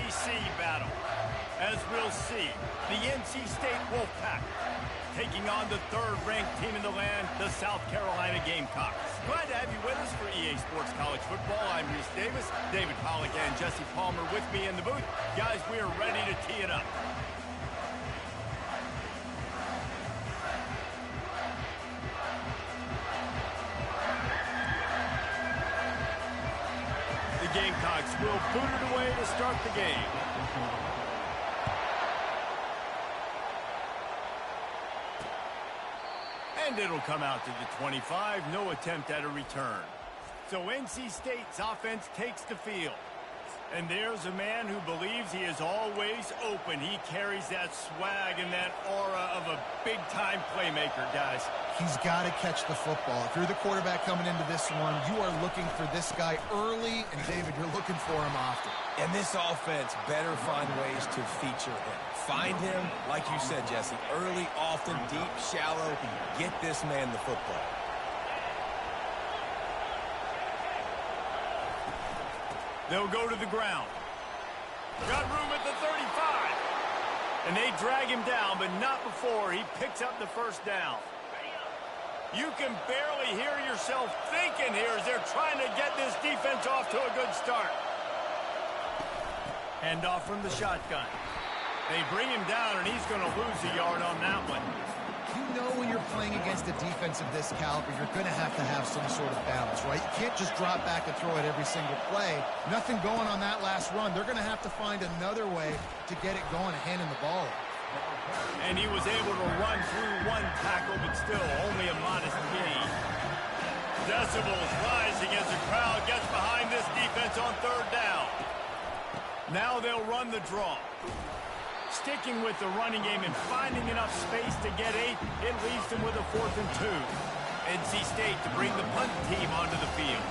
SEC battle. As we'll see, the NC State Wolfpack taking on the third-ranked team in the land, the South Carolina Gamecocks. Glad to have you with us for EA Sports College Football. I'm Reese Davis, David Pollock and Jesse Palmer with me in the booth. Guys, we are ready to tee it up. The Gamecocks will boot it away to start the game. And it'll come out to the 25. No attempt at a return. So NC State's offense takes the field. And there's a man who believes he is always open. He carries that swag and that aura of a big-time playmaker, guys. He's got to catch the football. If you're the quarterback coming into this one, you are looking for this guy early, and David, you're looking for him often. And this offense better find ways to feature him. Find him, like you said, Jesse, early, often, deep, shallow. Get this man the football. They'll go to the ground. Got room at the 35. And they drag him down, but not before he picks up the first down. You can barely hear yourself thinking here as they're trying to get this defense off to a good start. Hand off from the shotgun. They bring him down, and he's going to lose a yard on that one. You know when you're playing against a defense of this caliber, you're going to have some sort of balance, right? You can't just drop back and throw it every single play. Nothing going on that last run. They're going to have to find another way to get it going and handing the ball. And he was able to run through one tackle, but still only a modest gain. Decibels rising as the crowd gets behind this defense on third down. Now they'll run the draw. Sticking with the running game and finding enough space to get 8, it leaves them with a 4th and 2. NC State to bring the punt team onto the field.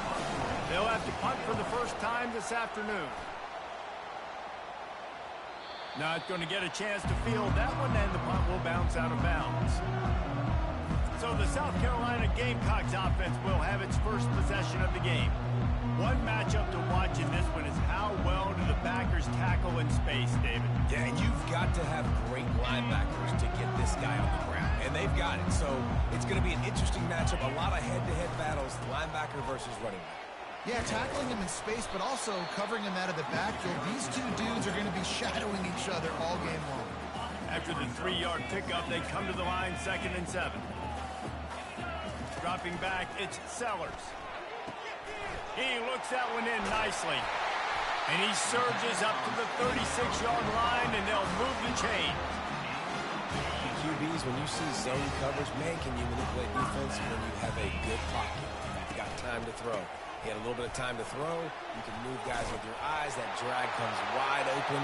They'll have to punt for the first time this afternoon. Not going to get a chance to field that one, and the punt will bounce out of bounds. So the South Carolina Gamecocks offense will have its first possession of the game. One matchup to watch in this one is how well do the backers tackle in space, David? Yeah, and you've got to have great linebackers to get this guy on the ground. And they've got it. So it's going to be an interesting matchup. A lot of head-to-head battles, linebacker versus running back. Yeah, tackling him in space, but also covering him out of the backfield. These two dudes are going to be shadowing each other all game long. After the 3-yard pickup, they come to the line 2nd and 7. Dropping back, it's Sellers. He looks that one in nicely. And he surges up to the 36-yard line, and they'll move the chain. QBs, when you see zone coverage, man, can you manipulate defense when you have a good pocket? You've got time to throw. You had a little bit of time to throw. You can move guys with your eyes. That drag comes wide open.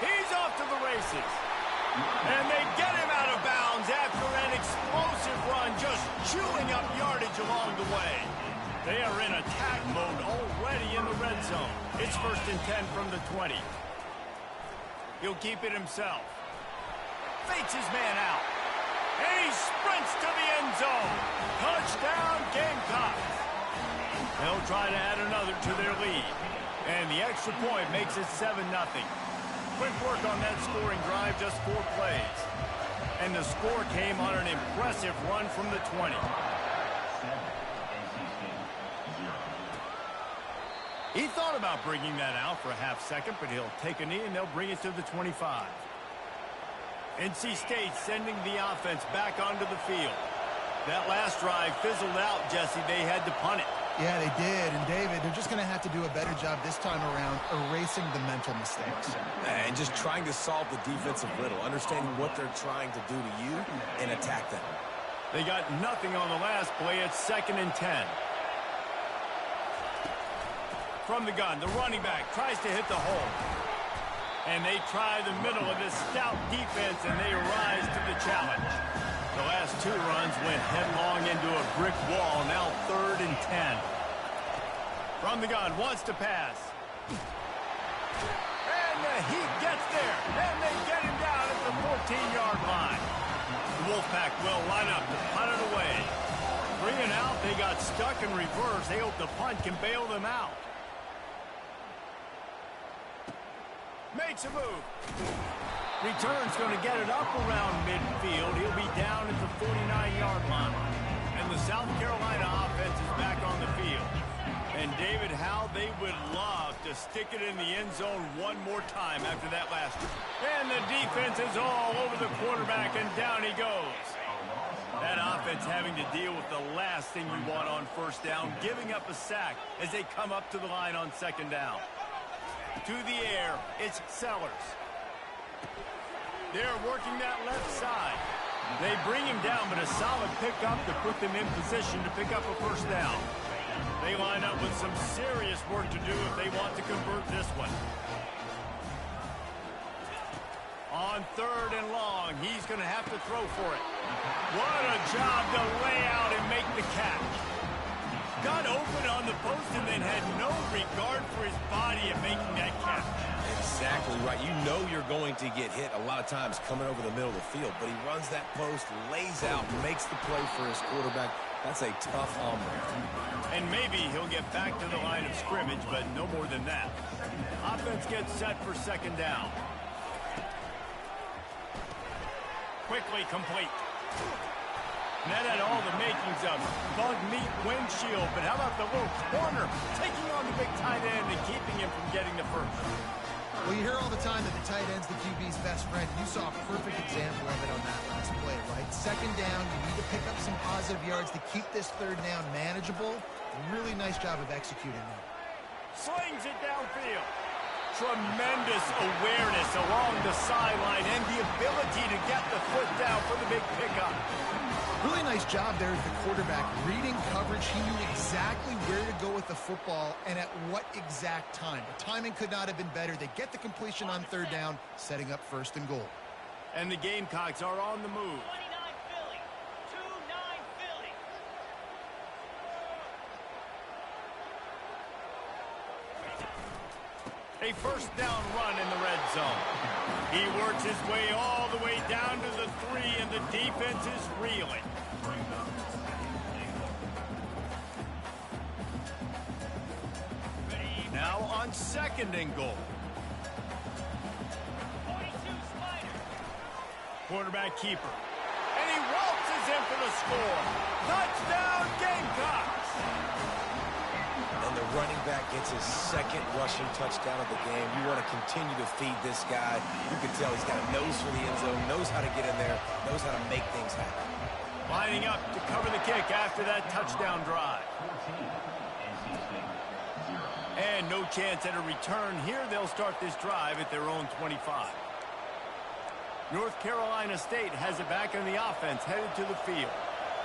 He's off to the races. And they get him out of bounds after an explosive run, just chewing up yardage along the way. They are in attack mode already in the red zone. It's 1st and 10 from the 20. He'll keep it himself. Fakes his man out. And he sprints to the end zone. Touchdown, Gamecocks. They'll try to add another to their lead. And the extra point makes it 7-0. Quick work on that scoring drive, just 4 plays. And the score came on an impressive run from the 20. He thought about bringing that out for a half second, but he'll take a knee and they'll bring it to the 25. NC State sending the offense back onto the field. That last drive fizzled out, Jesse. They had to punt it. Yeah, they did. And, David, they're just going to have to do a better job this time around erasing the mental mistakes. And just trying to solve the defensive riddle, understanding what they're trying to do to you and attack them. They got nothing on the last play. It's 2nd and 10. From the gun, the running back tries to hit the hole. And they try the middle of this stout defense, and they rise to the challenge. The last 2 runs went headlong into a brick wall. Now 3rd and 10. From the gun, wants to pass. And he gets there. And they get him down at the 14-yard line. The Wolfpack will line up to punt it away. 3 and out, they got stuck in reverse. They hope the punt can bail them out. Makes a move. Return's going to get it up around midfield. He'll be down at the 49-yard line. And the South Carolina offense is back on the field. And David, how they would love to stick it in the end zone one more time after that last one. And the defense is all over the quarterback, and down he goes. That offense having to deal with the last thing you want on first down, giving up a sack as they come up to the line on second down. To the air, it's Sellers. They're working that left side. They bring him down, but a solid pickup to put them in position to pick up a first down. They line up with some serious work to do if they want to convert this one. On third and long, he's going to have to throw for it. What a job to lay out and make the catch. Got open on the post and then had no regard for his body in making that catch. Exactly right. You know you're going to get hit a lot of times coming over the middle of the field, but he runs that post, lays out, makes the play for his quarterback. That's a tough hombre. And maybe he'll get back to the line of scrimmage, but no more than that. Offense gets set for second down. Quickly complete. And that had all the makings of bug meat windshield, but how about the little corner taking on the big tight end and keeping him from getting the first? Well, you hear all the time that the tight end's the QB's best friend. You saw a perfect example of it on that last play, right? Second down, you need to pick up some positive yards to keep this third down manageable. Really nice job of executing that. Slings it downfield. Tremendous awareness along the sideline and the ability to get the foot down for the big pickup. Really nice job there as the quarterback. Reading coverage, he knew exactly where to go with the football and at what exact time. The timing could not have been better. They get the completion on third down, setting up first and goal. And the Gamecocks are on the move. 29 Philly. 2-9 Philly. A first down run in the red zone. He works his way all the way down to the 3, and the defense is reeling. Now on second and goal. 42 Spider. Quarterback keeper. And he waltzes in for the score. Touchdown Gamecocks! And the running back gets his second rushing touchdown of the game. You want to continue to feed this guy. You can tell he's got a nose for the end zone, knows how to get in there, knows how to make things happen. Lining up to cover the kick after that touchdown drive. And no chance at a return here. They'll start this drive at their own 25. North Carolina State has it back in the offense, headed to the field.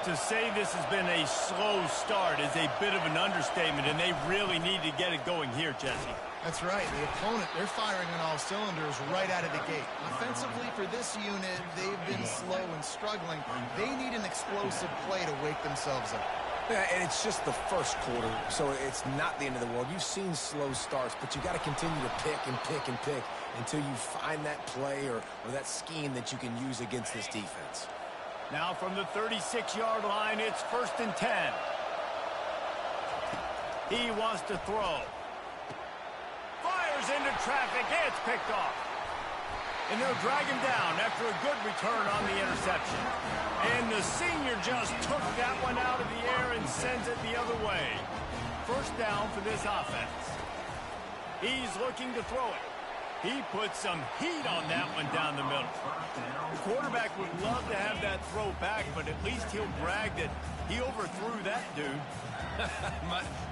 To say this has been a slow start is a bit of an understatement, and they really need to get it going here, Jesse. That's right. The opponent, they're firing on all cylinders right out of the gate. Offensively, for this unit, they've been slow and struggling. They need an explosive play to wake themselves up. Yeah, and it's just the first quarter, so it's not the end of the world. You've seen slow starts, but you got to continue to pick and pick and pick until you find that play or that scheme that you can use against this defense. Now from the 36-yard line, it's first and 10. He wants to throw. Fires into traffic. It's picked off. And they'll drag him down after a good return on the interception. And the senior just took that one out of the air and sends it the other way. First down for this offense. He's looking to throw it. He put some heat on that one down the middle. The quarterback would love to have that throw back, but at least he'll brag that he overthrew that dude.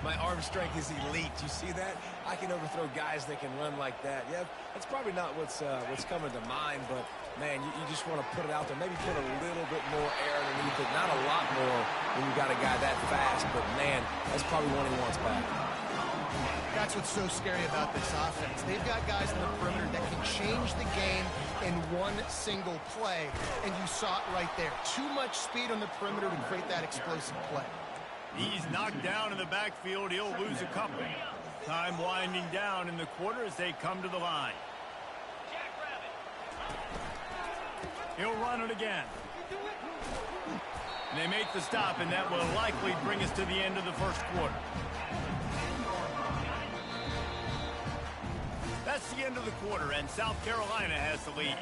my arm strength is elite. You see that? I can overthrow guys that can run like that. Yeah, that's probably not what's coming to mind, but, man, you just want to put it out there. Maybe put a little bit more air underneath it. Not a lot more when you got a guy that fast, but, man, that's probably one he wants back. That's what's so scary about this offense. They've got guys in the perimeter that can change the game in one single play, and you saw it right there. Too much speed on the perimeter to create that explosive play. He's knocked down in the backfield. He'll lose a couple. Time winding down in the quarter as they come to the line. He'll run it again. And they make the stop, and that will likely bring us to the end of the first quarter. That's the end of the quarter, and South Carolina has the lead.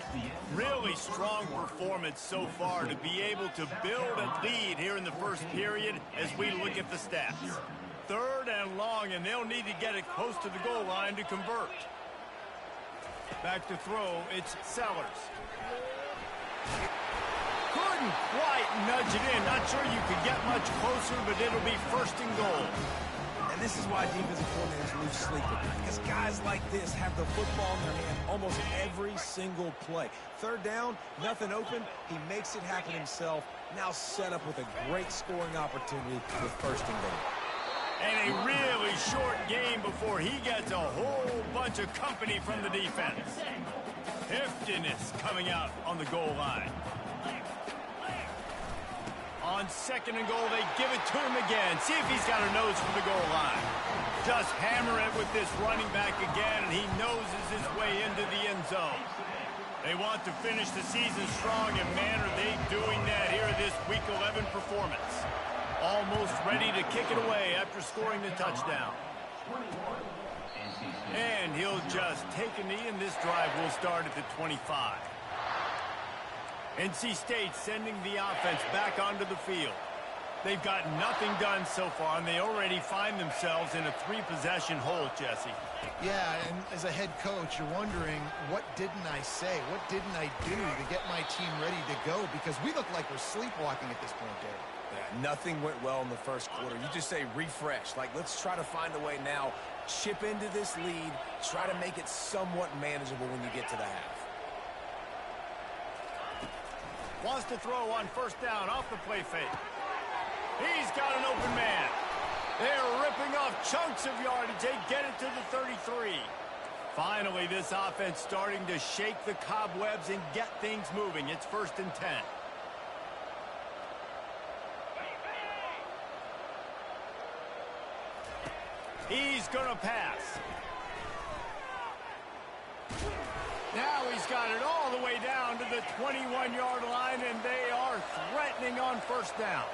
Really strong performance so far to be able to build a lead here in the first period as we look at the stats. 3rd and long, and they'll need to get it close to the goal line to convert. Back to throw, it's Sellers. Couldn't quite nudge it in. Not sure you could get much closer, but it'll be 1st and goal. And this is why defensive coordinators lose sleep at night, because guys like this have the football in their hand almost every single play. 3rd down, nothing open. He makes it happen himself. Now set up with a great scoring opportunity with 1st and goal. And a really short game before he gets a whole bunch of company from the defense. Hifton is coming out on the goal line. On 2nd and goal, they give it to him again. See if he's got a nose for the goal line. Just hammer it with this running back again, and he noses his way into the end zone. They want to finish the season strong, and man, are they doing that here in this Week 11 performance. Almost ready to kick it away after scoring the touchdown. And he'll just take a knee, and this drive will start at the 25. NC State sending the offense back onto the field. They've got nothing done so far, and they already find themselves in a 3-possession hole, Jesse. Yeah, and as a head coach, you're wondering, what didn't I say? What didn't I do to get my team ready to go? Because we look like we're sleepwalking at this point, Dave. Yeah, nothing went well in the first quarter. You just say refresh. Like, let's try to find a way now. Chip into this lead. Try to make it somewhat manageable when you get to the half. Wants to throw on 1st down off the play fake. He's got an open man. They're ripping off chunks of yardage. They get it to the 33. Finally, this offense starting to shake the cobwebs and get things moving. It's 1st and 10. He's going to pass. Now he's got it all the way down to the 21-yard line, and they are threatening on 1st down.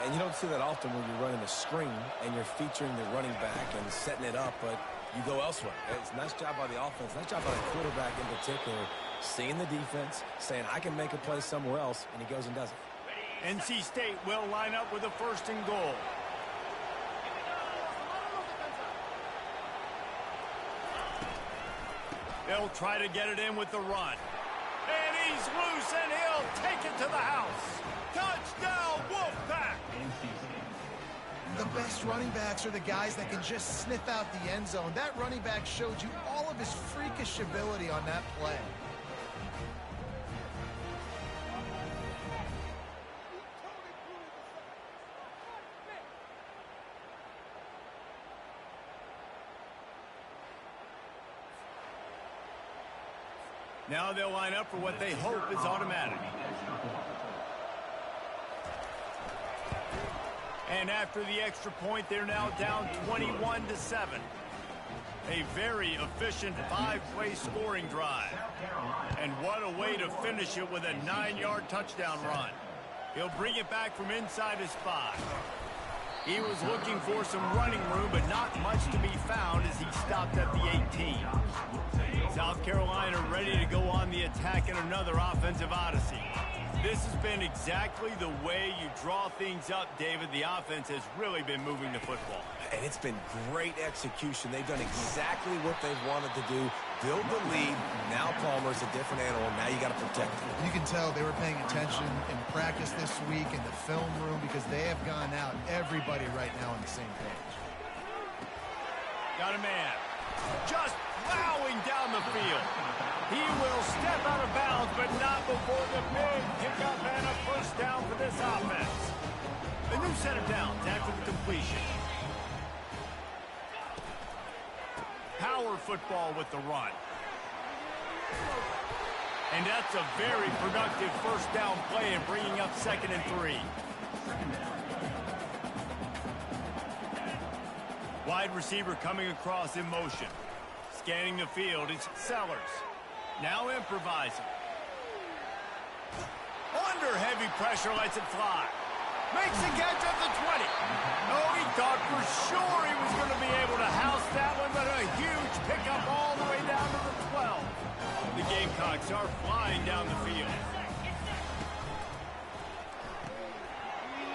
And you don't see that often when you're running a screen and you're featuring the running back and setting it up, but you go elsewhere. It's a nice job by the offense, nice job by the quarterback in particular, seeing the defense, saying, I can make a play somewhere else, and he goes and does it. NC State will line up with a 1st and goal. They'll try to get it in with the run. And he's loose, and he'll take it to the house. Touchdown, Wolfpack! The best running backs are the guys that can just sniff out the end zone. That running back showed you all of his freakish ability on that play. Now they'll line up for what they hope is automatic. And after the extra point, they're now down 21-7. A very efficient 5-play scoring drive. And what a way to finish it with a 9-yard touchdown run. He'll bring it back from inside his 5. He was looking for some running room, but not much to be found as he stopped at the 18. South Carolina ready to go on the attack in another offensive odyssey. This has been exactly the way you draw things up, David. The offense has really been moving the football. And it's been great execution. They've done exactly what they've wanted to do. Build the lead. Now Palmer's a different animal. Now you got to protect him. You can tell they were paying attention in practice this week in the film room because they have gone out, everybody right now on the same page. Got a man. Just plowing down the field. He will step out of bounds, but not before the big pickup and a 1st down for this offense. A new set of downs after the completion. Power football with the run. And that's a very productive 1st down play and bringing up 2nd and 3. Wide receiver coming across in motion. Scanning the field, it's Sellers. Now improvising. Under heavy pressure, lets it fly. Makes the catch at the 20. Oh, he thought for sure he was going to be able to house that one, but a huge pickup all the way Gamecocks are flying down the field.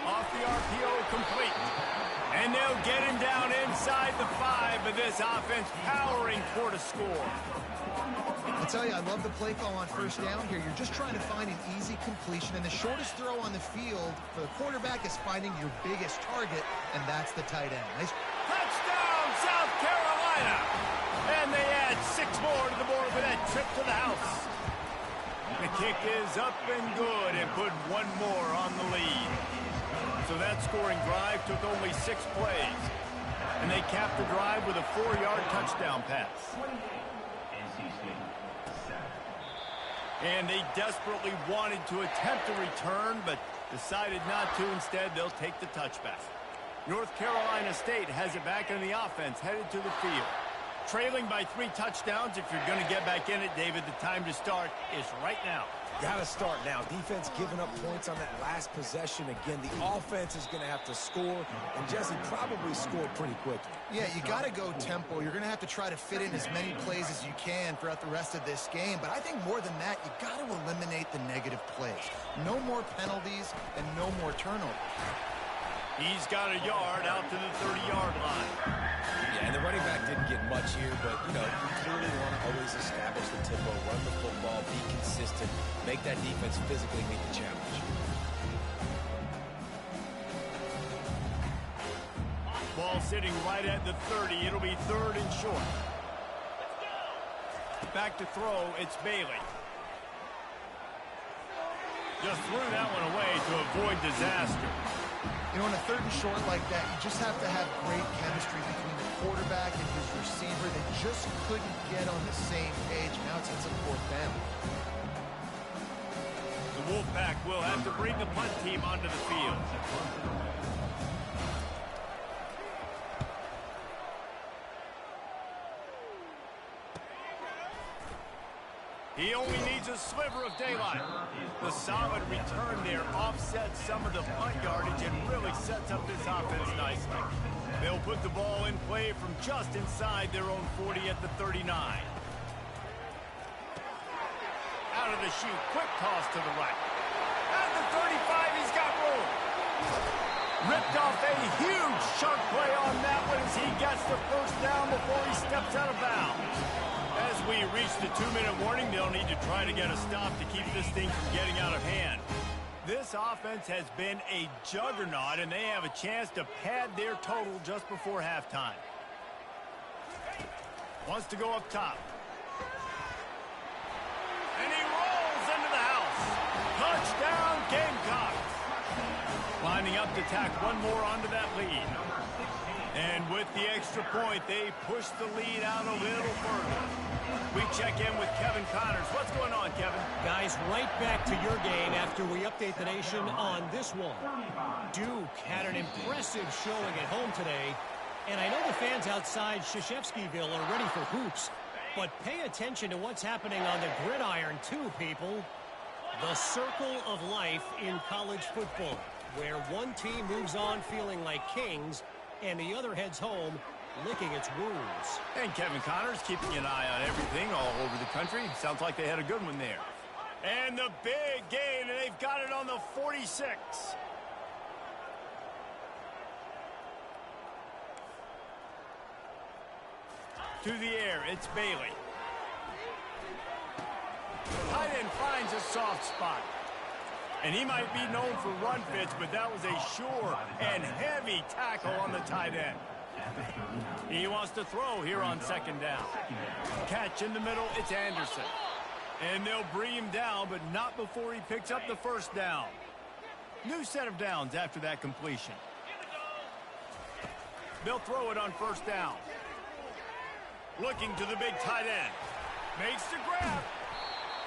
Off the RPO, complete. And they'll get him down inside the 5, but this offense powering toward a score. I tell you, I love the play call on first down here. You're just trying to find an easy completion, and the shortest throw on the field for the quarterback is finding your biggest target, and that's the tight end. Nice. Touchdown, South Carolina! And they add 6 more to the board with that trip to the house. The kick is up and good and put 1 more on the lead. So that scoring drive took only 6 plays. And they capped the drive with a 4-yard touchdown pass. And they desperately wanted to attempt a return, but decided not to. Instead, they'll take the touchback. North Carolina State has it back in the offense, headed to the field. Trailing by 3 touchdowns. If you're going to get back in it, David, the time to start is right now. Got to start now. Defense giving up points on that last possession. Again, the offense is going to have to score, and Jesse probably scored pretty quickly. Yeah, you got to go tempo. You're going to have to try to fit in as many plays as you can throughout the rest of this game. But I think more than that, you got to eliminate the negative plays. No more penalties and no more turnovers. He's got a yard out to the 30-yard line. Yeah, and the running back didn't get much here, but, you clearly want to always establish the tempo, run the football, be consistent, make that defense physically meet the challenge. Ball sitting right at the 30. It'll be 3rd and short. Back to throw, it's Bailey. Just threw that one away to avoid disaster. You know, in a 3rd and short like that, you just have to have great chemistry between the quarterback and his receiver. They just couldn't get on the same page. Now it's a 4th down. The Wolfpack will have to bring the punt team onto the field. He only needs a sliver of daylight. The solid return there offsets some of the punt yardage and really sets up this offense nicely. They'll put the ball in play from just inside their own 40 at the 39. Out of the chute, quick toss to the right. At the 35, he's got room. Ripped off a huge chunk play on that one as he gets the first down before he steps out of bounds. As we reach the 2-minute warning, they'll need to try to get a stop to keep this thing from getting out of hand. This offense has been a juggernaut, and they have a chance to pad their total just before halftime. Wants to go up top. And he rolls into the house. Touchdown, Gamecocks. Lining up to tack 1 more onto that lead. And with the extra point, they push the lead out a little further. We check in with Kevin Connors. What's going on, Kevin? Guys, right back to your game after we update the nation on this one. Duke had an impressive showing at home today, and I know the fans outside Krzyzewskiville are ready for hoops, but pay attention to what's happening on the gridiron too, people. The circle of life in college football, where one team moves on feeling like kings, and the other heads home licking its wounds. And Kevin Connors keeping an eye on everything all over the country. Sounds like they had a good one there. And the big gain, and they've got it on the 46. To the air, it's Bailey. Tight end finds a soft spot. And he might be known for run fits, but that was a sure and heavy tackle on the tight end. He wants to throw here on 2nd down. Catch in the middle, it's Anderson. And they'll bring him down, but not before he picks up the 1st down. New set of downs after that completion. They'll throw it on 1st down. Looking to the big tight end. Makes the grab.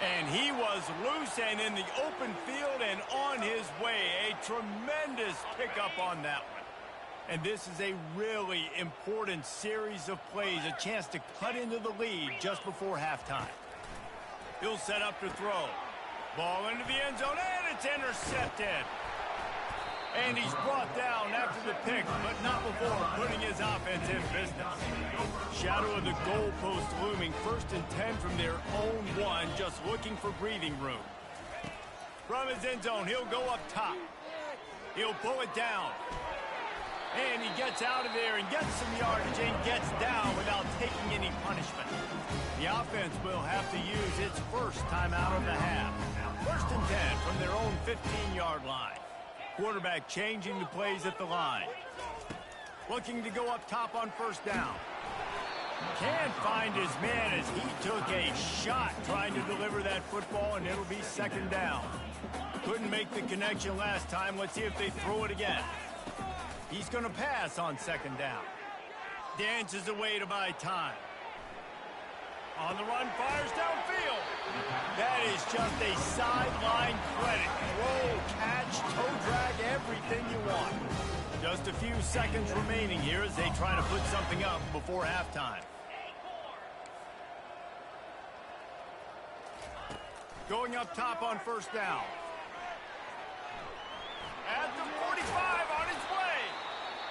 And he was loose and in the open field and on his way. A tremendous pickup on that one. And this is a really important series of plays, a chance to cut into the lead just before halftime. He'll set up to throw. Ball into the end zone, and it's intercepted. And he's brought down after the pick, but not before putting his offense in business. Shadow of the goalpost looming, 1st and 10 from their own 1, just looking for breathing room. From his end zone, he'll go up top. He'll pull it down. And he gets out of there and gets some yardage and gets down without taking any punishment. The offense will have to use its first timeout of the half. 1st and 10 from their own 15-yard line. Quarterback changing the plays at the line. Looking to go up top on 1st down. Can't find his man as he took a shot trying to deliver that football, and it'll be 2nd down. Couldn't make the connection last time. Let's see if they throw it again. He's going to pass on 2nd down. Dances away to buy time. On the run, fires downfield. That is just a sideline credit. Roll, catch, toe drag, everything you want. Just a few seconds remaining here as they try to put something up before halftime. Going up top on 1st down. At the 45 on his way.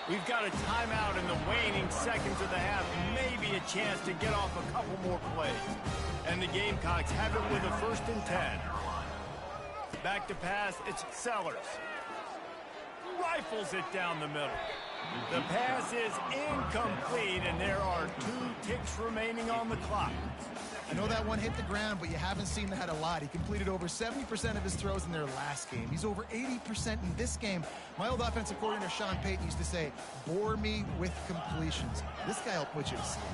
We've got a timeout in the waning seconds of the half. Maybe a chance to get off a couple more plays. And the Gamecocks have it with a 1st and 10. Back to pass, it's Sellers. Rifles it down the middle. The pass is incomplete, and there are 2 ticks remaining on the clock. I know that one hit the ground, but you haven't seen that a lot. He completed over 70% of his throws in their last game. He's over 80% in this game. My old offensive coordinator, Sean Payton, used to say, bore me with completions. This guy will put you to sleep.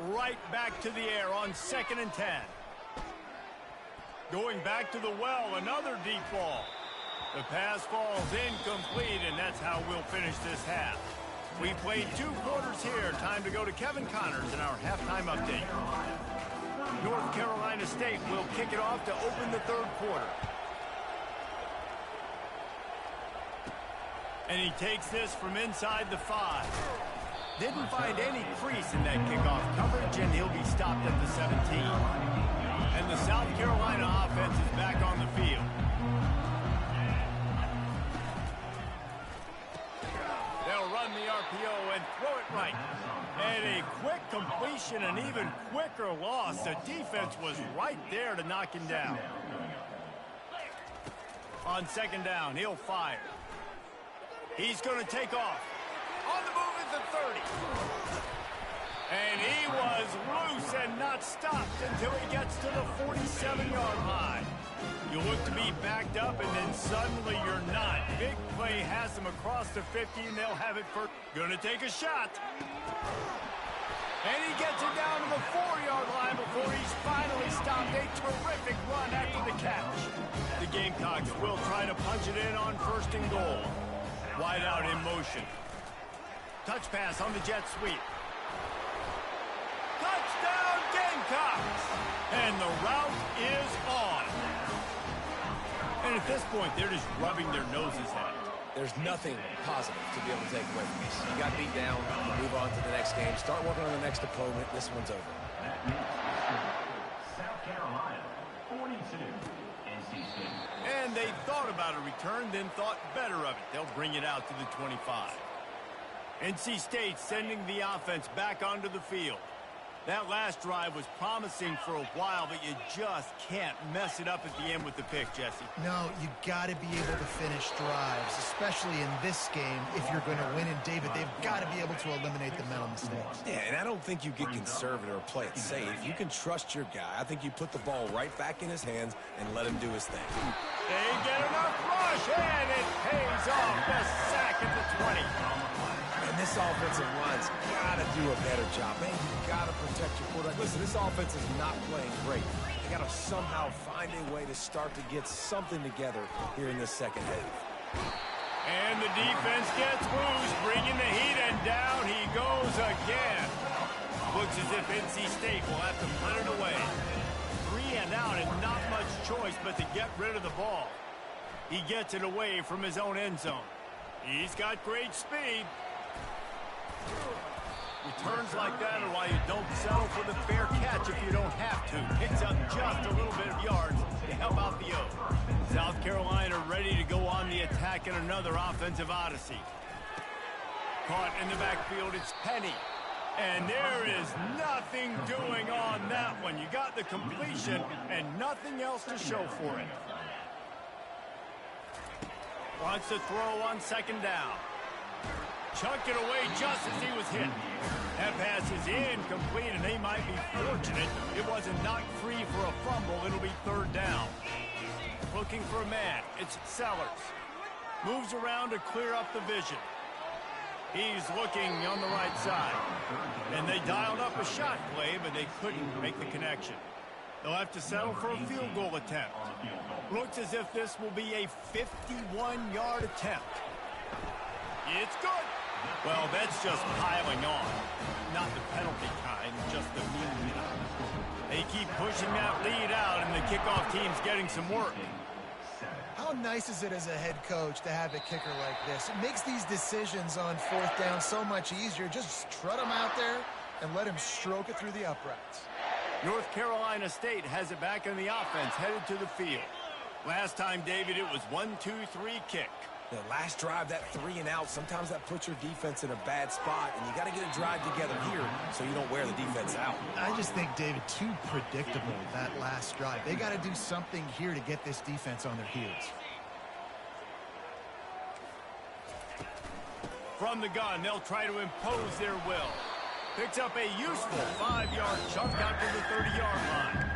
Right back to the air on 2nd and 10. Going back to the well, another deep ball. The pass falls incomplete, and that's how we'll finish this half. We played 2 quarters here. Time to go to Kevin Connors in our halftime update. North Carolina State will kick it off to open the 3rd quarter. And he takes this from inside the 5. Didn't find any crease in that kickoff coverage, and he'll be stopped at the 17. And the South Carolina offense is back on the field. They'll run the RPO and throw it right. And a quick completion, an even quicker loss. The defense was right there to knock him down. On 2nd down, he'll fire. He's going to take off. On the move is the 30. And he was loose and not stopped until he gets to the 47-yard line. You look to be backed up, and then suddenly you're not. Big play has him across the 50, and they'll have it for... Gonna take a shot. And he gets it down to the 4-yard line before he's finally stopped. A terrific run after the catch. The Gamecocks will try to punch it in on 1st and goal. Wide out in motion. Touch pass on the jet sweep. Touchdown Gamecocks! And the route is on. And at this point, they're just rubbing their noses at it. There's nothing positive to be able to take away from this. You got beat down, move on to the next game, start working on the next opponent. This one's over. South Carolina, 42. NC State. And they thought about a return, then thought better of it. They'll bring it out to the 25. NC State sending the offense back onto the field. That last drive was promising for a while, but you just can't mess it up at the end with the pick, Jesse. No, you got to be able to finish drives, especially in this game if you're going to win. And, David, they've got to be able to eliminate the mental mistakes. Yeah, and I don't think you get conservative or play it safe. You can trust your guy. I think you put the ball right back in his hands and let him do his thing. They get enough rush, and it pays off. The sack at the 20. And this offensive line's got to do a better job. Man, you got to protect your quarterback. Listen, this offense is not playing great. They got to somehow find a way to start to get something together here in this second half. And the defense gets loose, bringing the heat, and down he goes again. Looks as if NC State will have to punt it away. 3 and out, and not much choice but to get rid of the ball. He gets it away from his own end zone. He's got great speed. Returns like that are why you don't settle for the fair catch if you don't have to. Picks up just a little bit of yards to help out the O. South Carolina ready to go on the attack in another offensive odyssey. Caught in the backfield, it's Penny. And there is nothing doing on that one. You got the completion and nothing else to show for it. Wants to throw on second down. Chucked it away just as he was hit. That pass is incomplete, and they might be fortunate it wasn't knocked free for a fumble. It'll be third down. Looking for a man. It's Sellers. Moves around to clear up the vision. He's looking on the right side. And they dialed up a shot play, but they couldn't make the connection. They'll have to settle for a field goal attempt. Looks as if this will be a 51-yard attempt. It's good. Well, that's just piling on. Not the penalty kind, just the mean. They keep pushing that lead out, and the kickoff team's getting some work. How nice is it as a head coach to have a kicker like this? It makes these decisions on fourth down so much easier. Just trot him out there and let him stroke it through the uprights. North Carolina State has it back in the offense, headed to the field. Last time, David, it was 1-2-3 kick. The last drive, that 3 and out, sometimes that puts your defense in a bad spot, and you got to get a drive together here so you don't wear the defense out. I just think, David, too predictable, that last drive. They got to do something here to get this defense on their heels. From the gun, they'll try to impose their will. Picks up a useful 5-yard chunk out to the 30-yard line.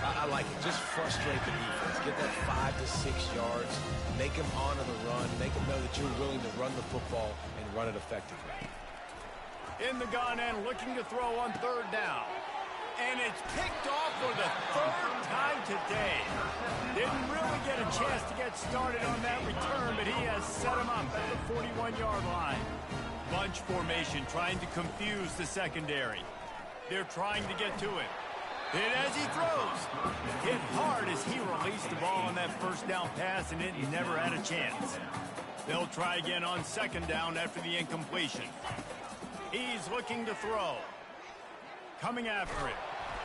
I like it. Just frustrate the defense. Get that 5 to 6 yards. Make them honor the run. Make them know that you're willing to run the football and run it effectively. In the gun and looking to throw on third down. And it's picked off for the third time today. Didn't really get a chance to get started on that return, but he has set him up at the 41-yard line. Bunch formation trying to confuse the secondary. They're trying to get to it. Hit as he throws. Hit hard as he released the ball on that first down pass, and it never had a chance. They'll try again on second down after the incompletion. He's looking to throw. Coming after it.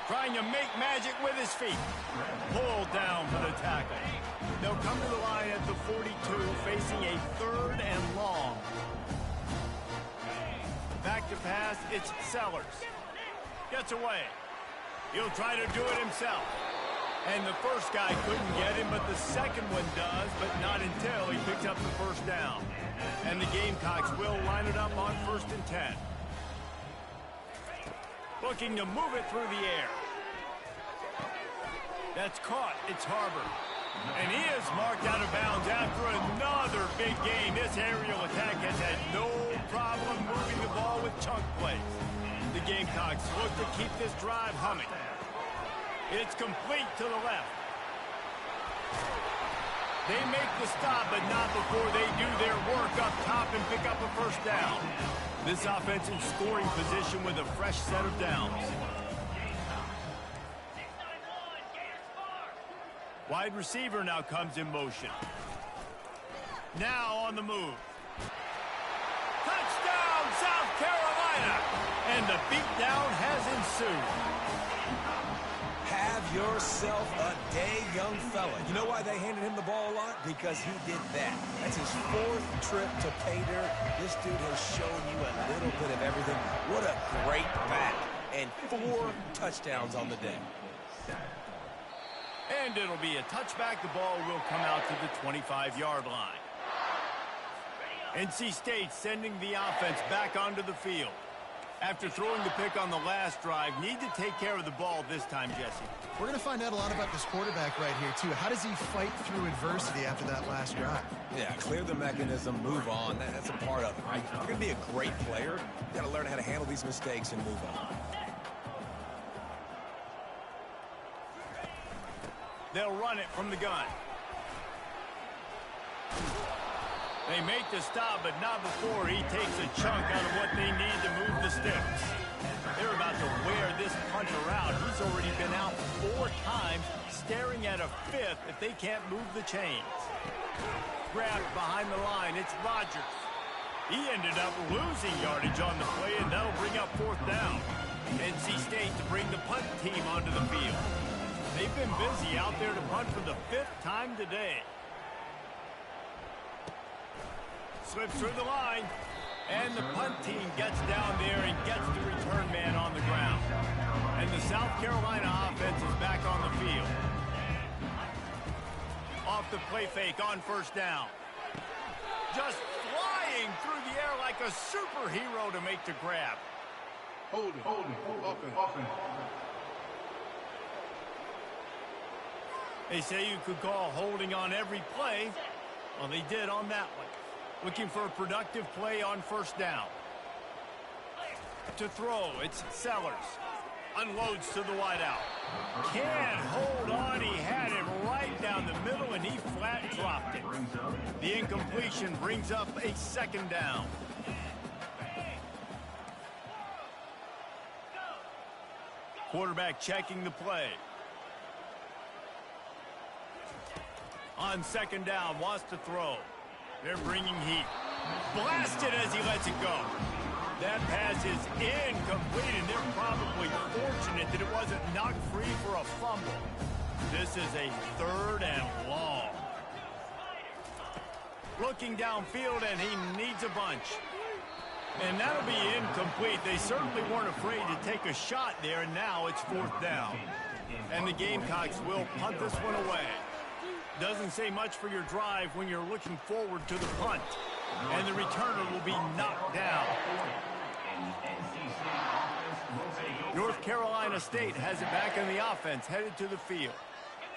Trying to make magic with his feet. Pulled down for the tackle. They'll come to the line at the 42, facing a third and long. Back to pass, it's Sellers. Gets away. He'll try to do it himself. And the first guy couldn't get him, but the second one does, but not until he picks up the first down. And the Gamecocks will line it up on 1st and 10. Looking to move it through the air. That's caught. It's Harbor. And he is marked out of bounds after another big game. This aerial attack has had no problem moving the ball with chunk plays. The Gamecocks look to keep this drive humming. It's complete to the left. They make the stop, but not before they do their work up top and pick up a first down. This offense in scoring position with a fresh set of downs. Wide receiver now comes in motion. Now on the move. Touchdown, South Carolina! And the beatdown has ensued. Have yourself a day, young fella. You know why they handed him the ball a lot? Because he did that. That's his 4th trip to pay dirt. This dude has shown you a little bit of everything. What a great back. And 4 touchdowns on the day. And it'll be a touchback. The ball will come out to the 25-yard line. NC State sending the offense back onto the field. After throwing the pick on the last drive, need to take care of the ball this time, Jesse. We're going to find out a lot about this quarterback right here, too. How does he fight through adversity after that last drive? Yeah, clear the mechanism, move on. That's a part of it, right? You're going to be a great player. You got to learn how to handle these mistakes and move on. They'll run it from the gun. They make the stop, but not before he takes a chunk out of what they need to move the sticks. They're about to wear this punter out. He's already been out 4 times, staring at a 5th if they can't move the chains. Grabbed behind the line, it's Rogers. He ended up losing yardage on the play, and that'll bring up 4th down. NC State to bring the punt team onto the field. They've been busy out there to punt for the 5th time today. Slips through the line, and the punt team gets down there and gets the return man on the ground. And the South Carolina offense is back on the field. Off the play fake on 1st down. Just flying through the air like a superhero to make the grab. Hold it, open. They say you could call holding on every play. Well, they did on that one. Looking for a productive play on 1st down. To throw, it's Sellers. Unloads to the wideout. Can't hold on. He had it right down the middle, and he flat dropped it. The incompletion brings up a 2nd down. Quarterback checking the play. On 2nd down, wants to throw. They're bringing heat. Blasted as he lets it go. That pass is incomplete, and they're probably fortunate that it wasn't knocked free for a fumble. This is a 3rd and long. Looking downfield, and he needs a bunch. And that'll be incomplete. They certainly weren't afraid to take a shot there, and now it's 4th down. And the Gamecocks will punt this one away. Doesn't say much for your drive when you're looking forward to the punt. And the returner will be knocked down. North Carolina State has it back in the offense, headed to the field.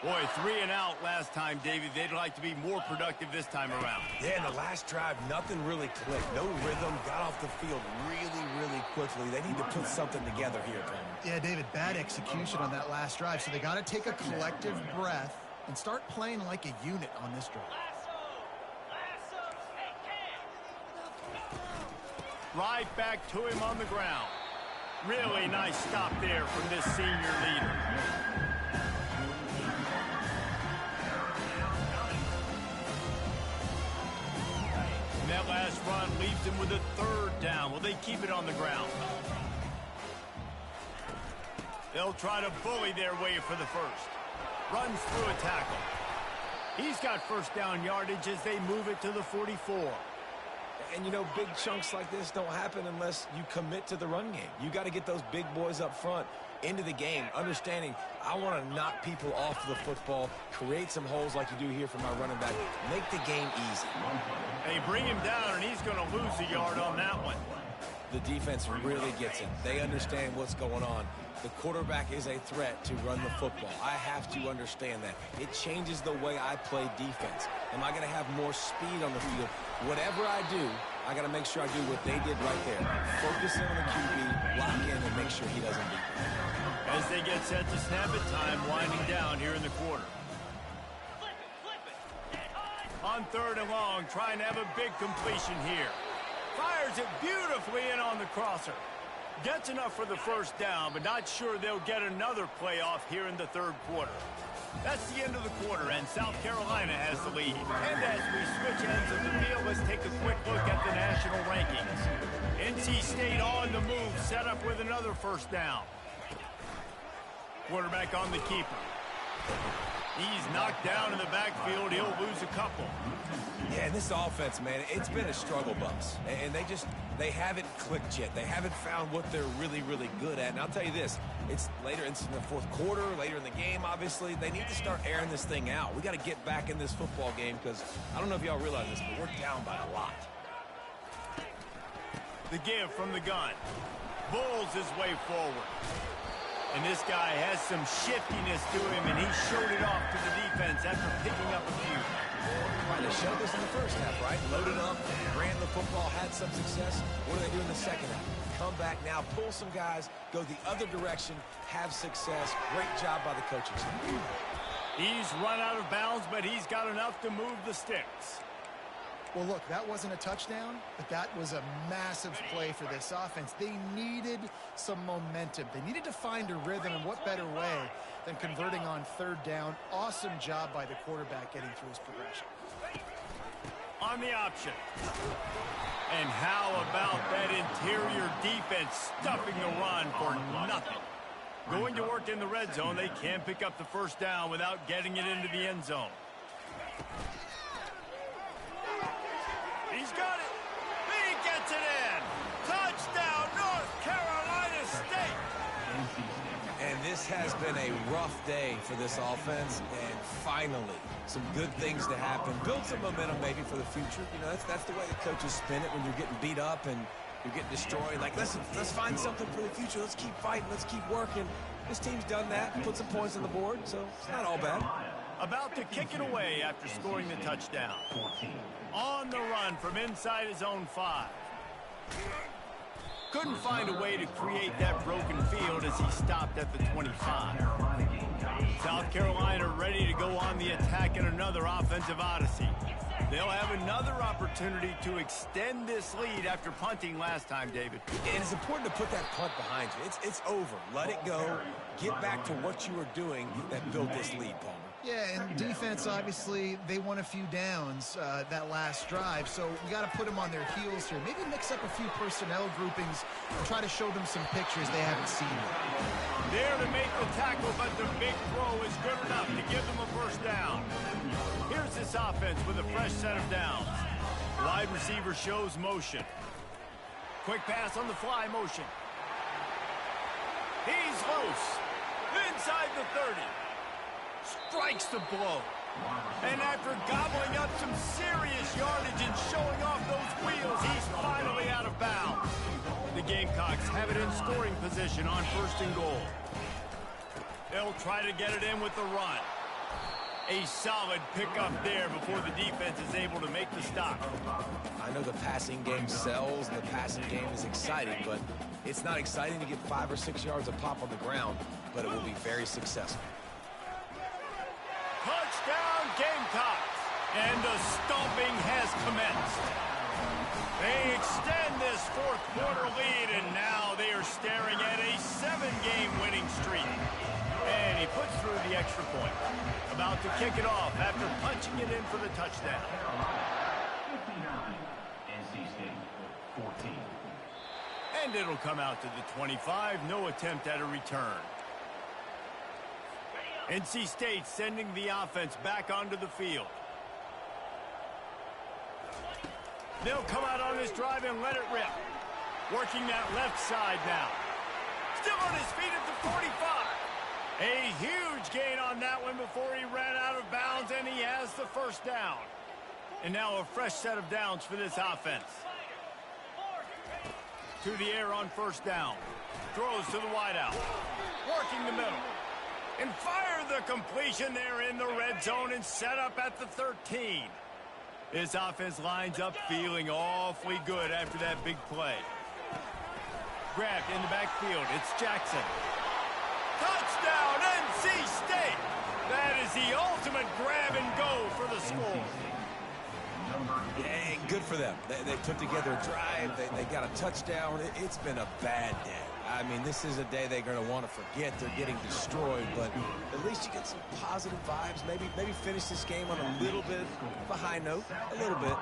Boy, 3 and out last time, Davey. They'd like to be more productive this time around. Yeah, in the last drive, nothing really clicked. No rhythm, got off the field really quickly. They need to put something together here, Tom. Yeah, David, bad execution on that last drive, so they got to take a collective breath and start playing like a unit on this drive. Right back to him on the ground. Really nice stop there from this senior leader. And that last run leaves him with a 3rd down. Will they keep it on the ground? They'll try to bully their way for the 1st. Runs through a tackle. He's got 1st down yardage as they move it to the 44. And, you know, big chunks like this don't happen unless you commit to the run game. You got to get those big boys up front into the game, understanding I want to knock people off the football, create some holes like you do here for my running back, make the game easy. They bring him down, and he's going to lose a yard on that one. The defense really gets it. They understand what's going on. The quarterback is a threat to run the football. I have to understand that. It changes the way I play defense. Am I going to have more speed on the field? Whatever I do, I got to make sure I do what they did right there. Focus in on the QB, lock in, and make sure he doesn't beat me. As they get set to snap it, time winding down here in the quarter. On 3rd and long, trying to have a big completion here. Fires it beautifully in on the crosser. Gets enough for the 1st down, but not sure they'll get another play off here in the 3rd quarter. That's the end of the quarter, and South Carolina has the lead. And as we switch ends of the field, let's take a quick look at the national rankings. NC State on the move, set up with another 1st down. Quarterback on the keeper. He's knocked down in the backfield. He'll lose a couple. Yeah, and this offense, man, it's been a struggle bus. And they haven't clicked yet. They haven't found what they're really good at. And I'll tell you this, it's later in the 4th quarter, later in the game, obviously. They need to start airing this thing out. We got to get back in this football game because I don't know if y'all realize this, but we're down by a lot. The give from the gun. Bulls his way forward. And this guy has some shiftiness to him, and he showed it off to the defense after picking up a few. Right, they showed this in the 1st half, right? Loaded up, ran the football, had some success. What do they do in the 2nd half? Come back now, pull some guys, go the other direction, have success. Great job by the coaching staff. He's run out of bounds, but he's got enough to move the sticks. Well, look, that wasn't a touchdown, but that was a massive play for this offense. They needed some momentum. They needed to find a rhythm, and what better way than converting on 3rd down. Awesome job by the quarterback getting through his progression. on the option. And how about that interior defense stuffing the run for nothing? Going to work in the red zone, they can't pick up the first down without getting it into the end zone. He's got it. He gets it in. Touchdown, North Carolina State. And this has been a rough day for this offense, and finally, some good things to happen. Build some momentum maybe for the future. You know, that's the way the coaches spin it when you're getting beat up and you're getting destroyed. Like, listen, let's find something for the future. Let's keep fighting. Let's keep working. This team's done that, put some points on the board, so it's not all bad. About to kick it away after scoring the touchdown. On the run from inside his own 5. Couldn't find a way to create that broken field as he stopped at the 25. South Carolina ready to go on the attack in another offensive odyssey. They'll have another opportunity to extend this lead after punting last time, David. And it's important to put that punt behind you. It's over. Let it go. Get back to what you were doing that built this lead, Palmer. Yeah, and defense, obviously, they won a few downs that last drive, so we got to put them on their heels here. Maybe mix up a few personnel groupings and try to show them some pictures they haven't seen yet. There to make the tackle, but the big throw is good enough to give them a first down. Here's this offense with a fresh set of downs. Wide receiver shows motion. Quick pass on the fly motion. He's loose. Inside the 30. Strikes the blow. And after gobbling up some serious yardage and showing off those wheels, he's finally out of bounds. The Gamecocks have it in scoring position on 1st and goal. They'll try to get it in with the run. A solid pickup there before the defense is able to make the stop. I know the passing game sells, and the passing game is exciting, but it's not exciting to get 5 or 6 yards of pop on the ground, but it will be very successful. Touchdown Gamecocks! And the stomping has commenced. They extend this 4th quarter lead, and now they are staring at a 7-game winning streak. And he puts through the extra point. About to kick it off after punching it in for the touchdown. 59, NC State, 14. And it'll come out to the 25. No attempt at a return. NC State sending the offense back onto the field. They'll come out on this drive and let it rip. Working that left side now. Still on his feet at the 45. A huge gain on that one before he ran out of bounds, and he has the first down. And now a fresh set of downs for this offense. To the air on 1st down. Throws to the wideout. Working the middle. And fire the completion there in the red zone and set up at the 13. This offense lines up feeling awfully good after that big play. Grabbed in the backfield. It's Jackson. Touchdown, NC State! That is the ultimate grab and go for the score. Yeah, good for them. They put together a drive. They got a touchdown. It's been a bad day. I mean, this is a day they're going to want to forget. They're getting destroyed, but at least you get some positive vibes. Maybe finish this game on a little bit of a high note, a little bit.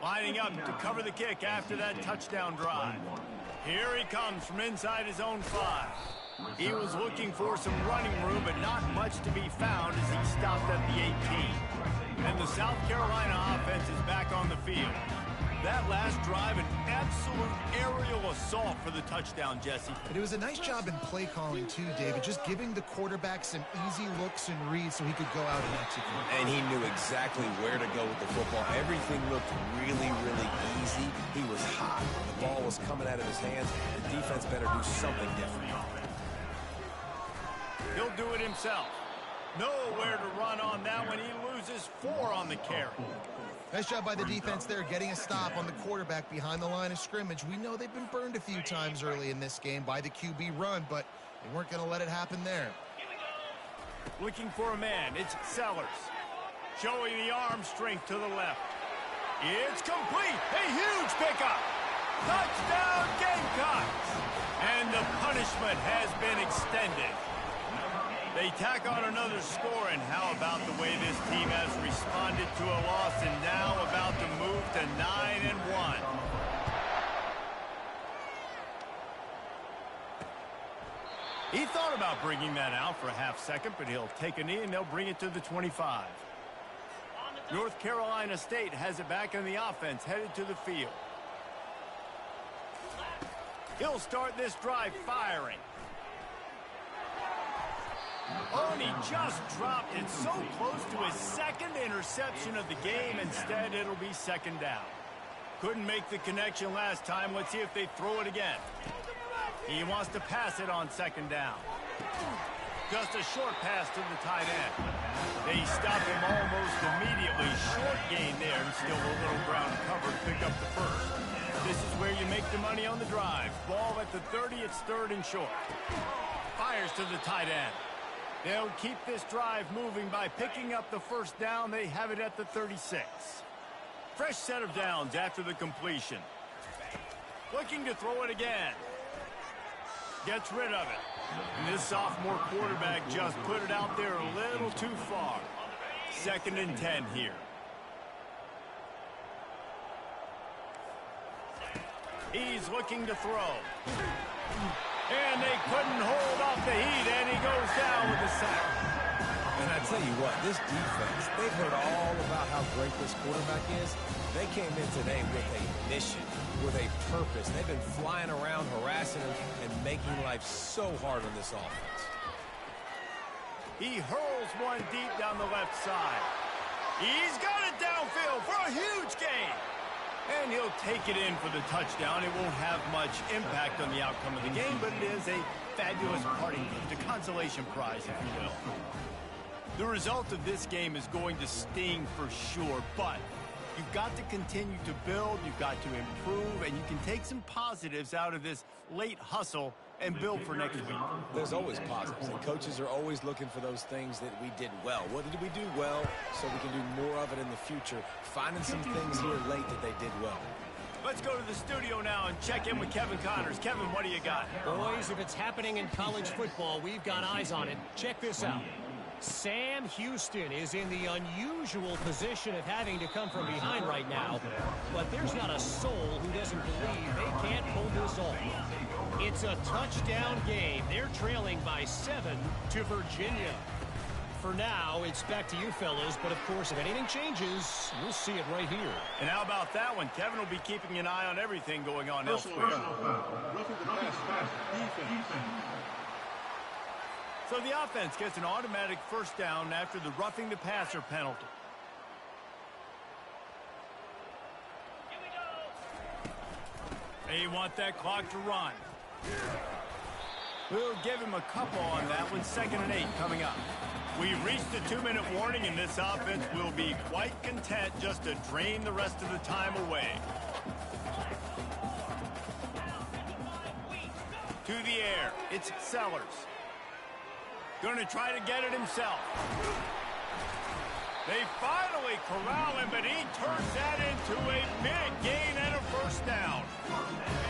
Lining up to cover the kick after that touchdown drive. Here he comes from inside his own 5. He was looking for some running room, but not much to be found as he stopped at the 18. And the South Carolina offense is back on the field. That last drive, an absolute aerial assault for the touchdown, Jesse. But it was a nice job in play calling, too, David, just giving the quarterback some easy looks and reads so he could go out and execute. And he knew exactly where to go with the football. Everything looked really, really easy. He was hot. The ball was coming out of his hands. The defense better do something different. He'll do it himself. Nowhere to run on that one. He loses 4 on the carry. Nice job by the defense there, getting a stop on the quarterback behind the line of scrimmage. We know they've been burned a few times early in this game by the QB run, but they weren't going to let it happen there. Looking for a man. It's Sellers. Showing the arm strength to the left. It's complete. A huge pickup. Touchdown Gamecocks. And the punishment has been extended. They tack on another score, and how about the way this team has responded to a loss and now about to move move to 9-1. He thought about bringing that out for a half second, but he'll take a knee and they'll bring it to the 25. North Carolina State has it back in the offense, headed to the field. He'll start this drive firing. Oh, and he just dropped it so close to his second interception of the game. Instead, it'll be second down. Couldn't make the connection last time. Let's see if they throw it again. He wants to pass it on second down. Just a short pass to the tight end. They stop him almost immediately. Short gain there, and still a little ground cover to pick up the first. This is where you make the money on the drive. Ball at the 30, it's third and short. Fires to the tight end. They'll keep this drive moving by picking up the first down. They have it at the 36. Fresh set of downs after the completion. Looking to throw it again. Gets rid of it. And this sophomore quarterback just put it out there a little too far. 2nd and 10 here. He's looking to throw. And they couldn't hold off the heat, and he goes down with a sack. And I tell you what, this defense, they've heard all about how great this quarterback is. They came in today with a mission, with a purpose. They've been flying around, harassing him, and making life so hard on this offense. He hurls one deep down the left side. He's got it downfield for a huge gain. And he'll take it in for the touchdown. It won't have much impact on the outcome of the game, but it is a fabulous parting gift, a consolation prize, if you will. The result of this game is going to sting for sure, but you've got to continue to build, you've got to improve, and you can take some positives out of this late hustle and build for next week. There's always positives, and coaches are always looking for those things that we did well. What did we do well so we can do more of it in the future? Finding some things here late that they did well. Let's go to the studio now and check in with Kevin Connors. Kevin, what do you got? Boys, if it's happening in college football, we've got eyes on it. Check this out. Sam Houston is in the unusual position of having to come from behind right now, but there's not a soul who doesn't believe they can't pull this off. It's a touchdown game. They're trailing by 7 to Virginia. For now, it's back to you fellas, but of course, if anything changes, we'll see it right here. And how about that one? Kevin will be keeping an eye on everything going on elsewhere. Roughing the pass. Defense. So the offense gets an automatic first down after the roughing the passer penalty. Here we go. They want that clock to run. We'll give him a couple on that one. 2nd and 8 coming up. We've reached the 2-minute warning, and this offense will be quite content just to drain the rest of the time away. To the air, it's Sellers. Going to try to get it himself. They finally corral him, but he turns that into a big gain and a first down.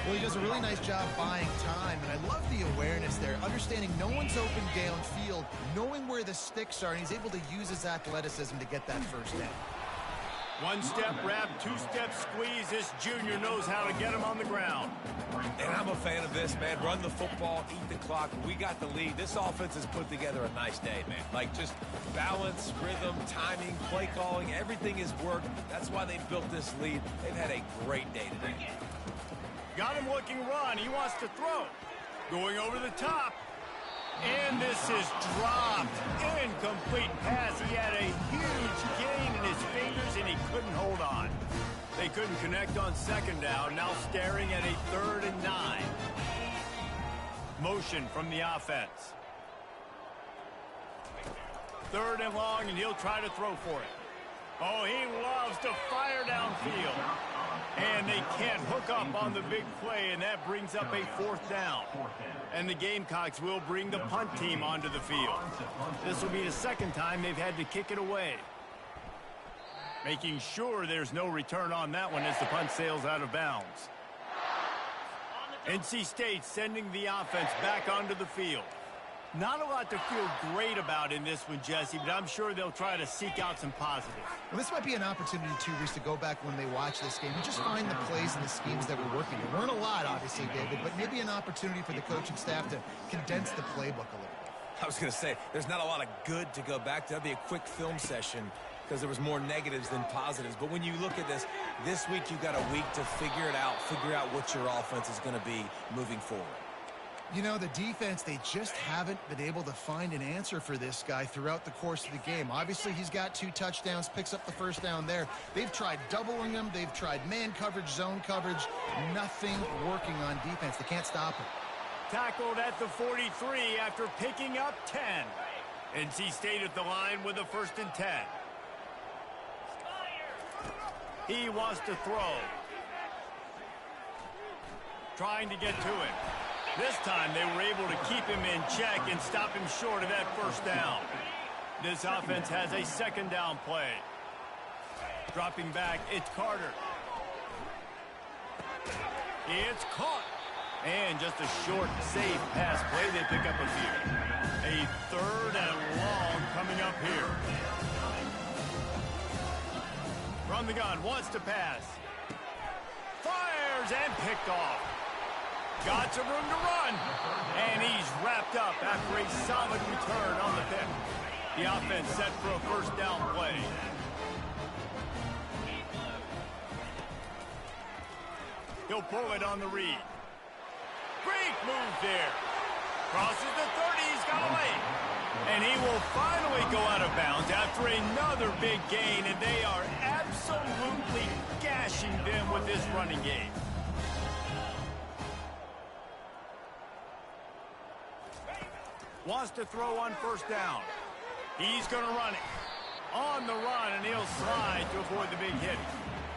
Well, he does a really nice job buying time, and I love the awareness there, understanding no one's open downfield, knowing where the sticks are, and he's able to use his athleticism to get that first down. One-step wrap, two-step squeeze. This junior knows how to get him on the ground. And I'm a fan of this, man. Run the football, eat the clock. We got the lead. This offense has put together a nice day, man. Like, just balance, rhythm, timing, play calling, everything has worked. That's why they built this lead. They've had a great day today. Got him looking run. He wants to throw. Going over the top. And this is dropped. Incomplete pass. He had a huge gain in his fingers, and he couldn't hold on. They couldn't connect on 2nd down. Now staring at a 3rd and 9. Motion from the offense. 3rd and long, and he'll try to throw for it. Oh, he loves to fire downfield. And they can't hook up on the big play, and that brings up a 4th down. And the Gamecocks will bring the punt team onto the field. This will be the 2nd time they've had to kick it away. Making sure there's no return on that one as the punt sails out of bounds. NC State sending the offense back onto the field. Not a lot to feel great about in this one, Jesse, but I'm sure they'll try to seek out some positives. Well, this might be an opportunity, too, Reese, to go back when they watch this game and just find the plays and the schemes that were working. There weren't a lot, obviously, David, but maybe an opportunity for the coaching staff to condense the playbook a little bit. I was going to say, there's not a lot of good to go back to. That'd be a quick film session because there was more negatives than positives. But when you look at this week you've got a week to figure it out, figure out what your offense is going to be moving forward. You know, the defense, they just haven't been able to find an answer for this guy throughout the course of the game. Obviously, he's got 2 touchdowns, picks up the first down there. They've tried doubling him. They've tried man coverage, zone coverage. Nothing working on defense. They can't stop him. Tackled at the 43 after picking up 10. NC State at the line with a 1st and 10. He wants to throw. Trying to get to him. This time they were able to keep him in check and stop him short of that 1st down. This offense has a 2nd down play. Dropping back, it's Carter. It's caught. And just a short, safe pass play. They pick up a few. A 3rd and long coming up here. From the gun, wants to pass. Fires and picked off. Got some room to run. And he's wrapped up after a solid return on the pick. The offense set for a 1st down play. He'll pull it on the read. Great move there. Crosses the 30, he's got a lane. And he will finally go out of bounds after another big gain, and they are absolutely gashing them with this running game. Wants to throw on 1st down. He's going to run it. On the run, and he'll slide to avoid the big hit.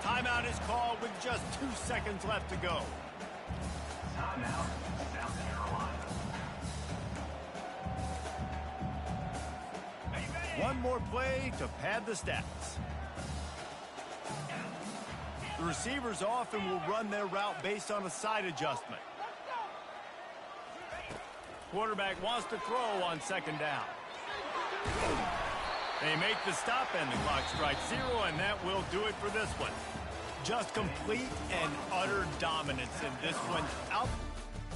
Timeout is called with just 2 seconds left to go. Timeout, South Carolina. One more play to pad the stats. The receivers often will run their route based on a side adjustment. Quarterback wants to throw on 2nd down. They make the stop and the clock strikes 0, and that will do it for this one. Just complete and utter dominance in this one. Out.